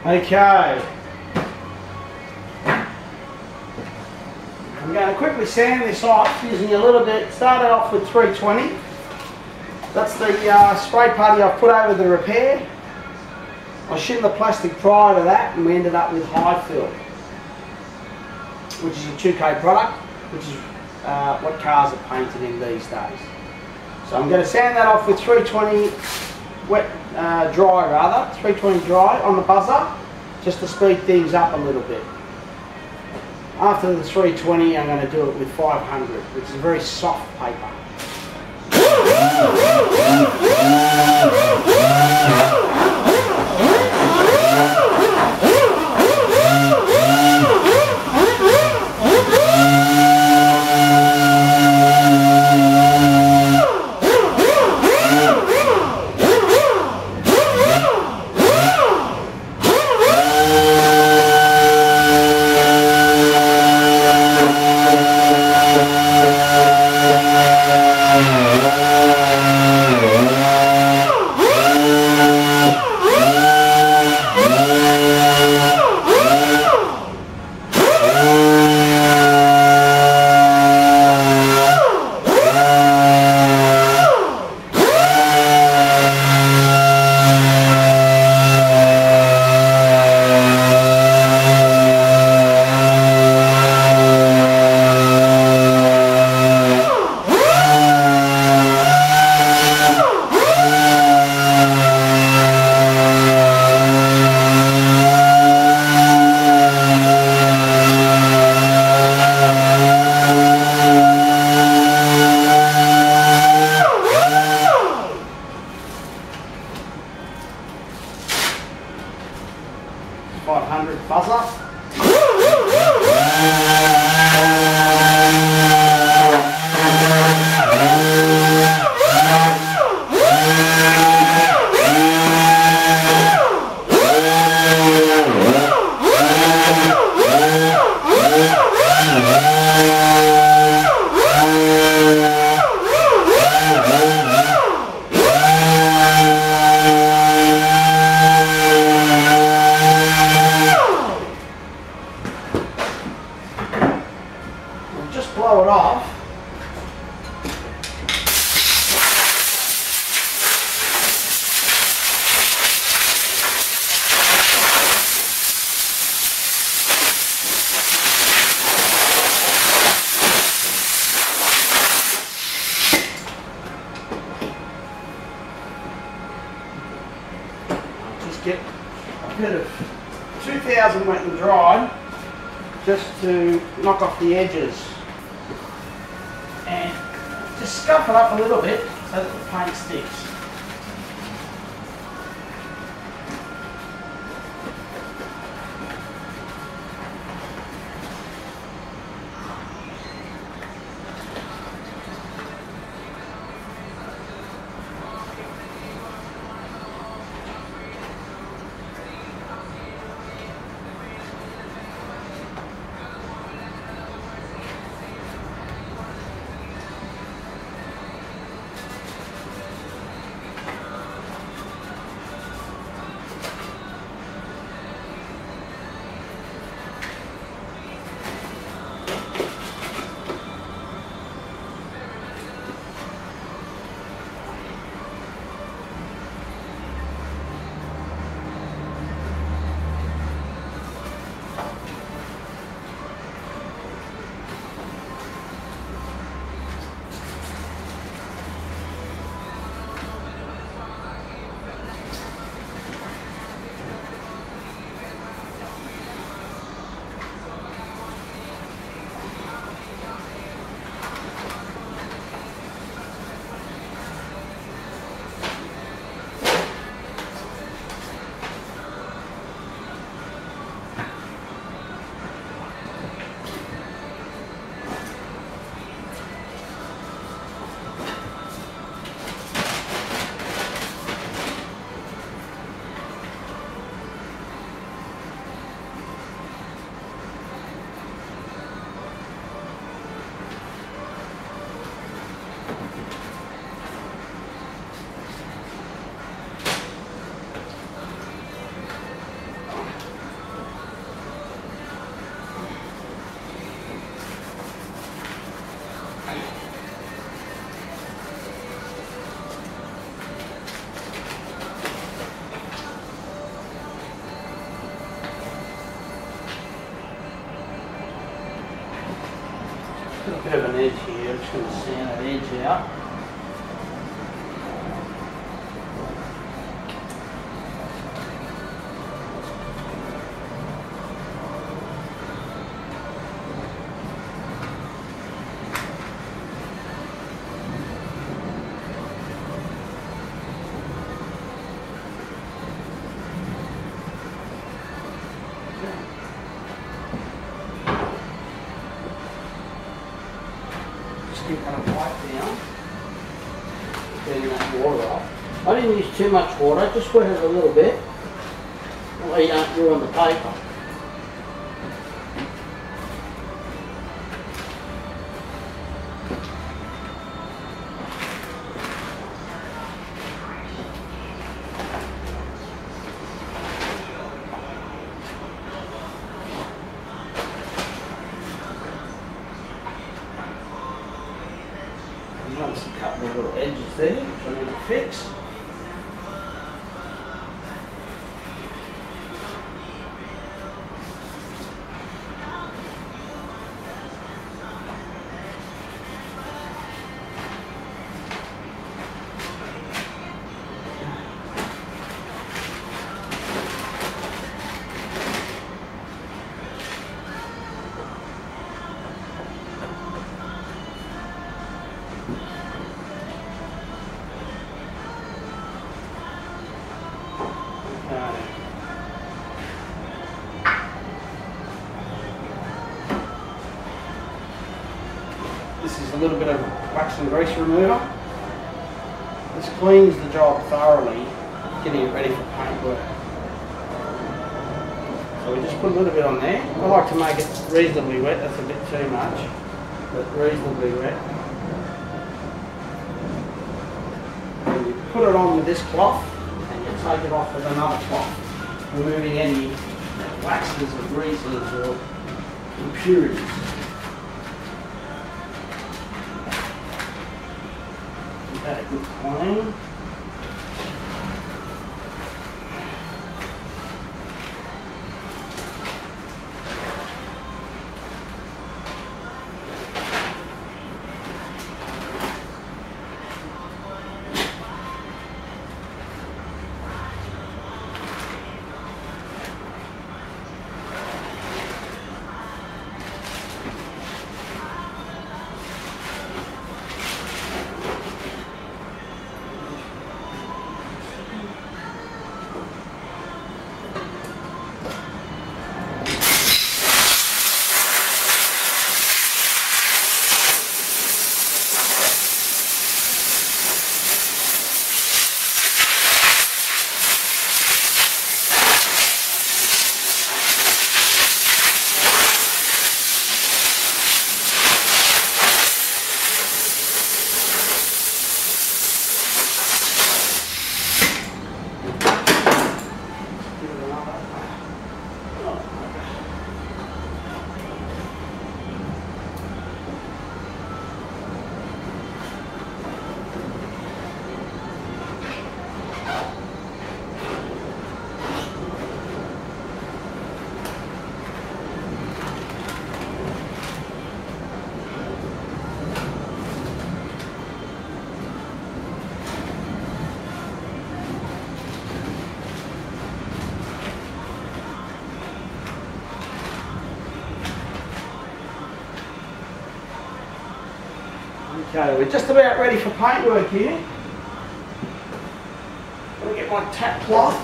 Okay. I'm going to quickly sand this off using a little bit. Started off with 320. That's the spray putty I've put over the repair. I shimmed the plastic prior to that and we ended up with high fill, which is a 2K product, which is what cars are painted in these days. So I'm going to sand that off with 320 dry rather, 320 dry on the buzzer, just to speed things up a little bit. After the 320 I'm going to do it with 500, which is a very soft paper. Just blow it off. Just get a bit of 2000 wet and dried just to knock off the edges. And just scuff it up a little bit so that the paint sticks. Just going to sand that edge out. Just kind of wipe down, clean that water off. I didn't use too much water, just wet it a little bit, that way you don't ruin the paper. Notice a couple of little edges there, which I need to fix. This is a little bit of wax and grease remover. This cleans the job thoroughly, getting it ready for paintwork. So we just put a little bit on there. I like to make it reasonably wet, that's a bit too much, but reasonably wet. And you put it on with this cloth and you take it off with another cloth, removing any waxes or greases or impurities. That good clean. Okay, we're just about ready for paintwork here. Let me get my tap cloth.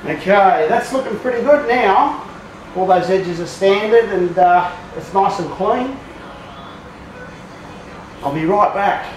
Okay, that's looking pretty good now. All those edges are sanded and it's nice and clean. I'll be right back.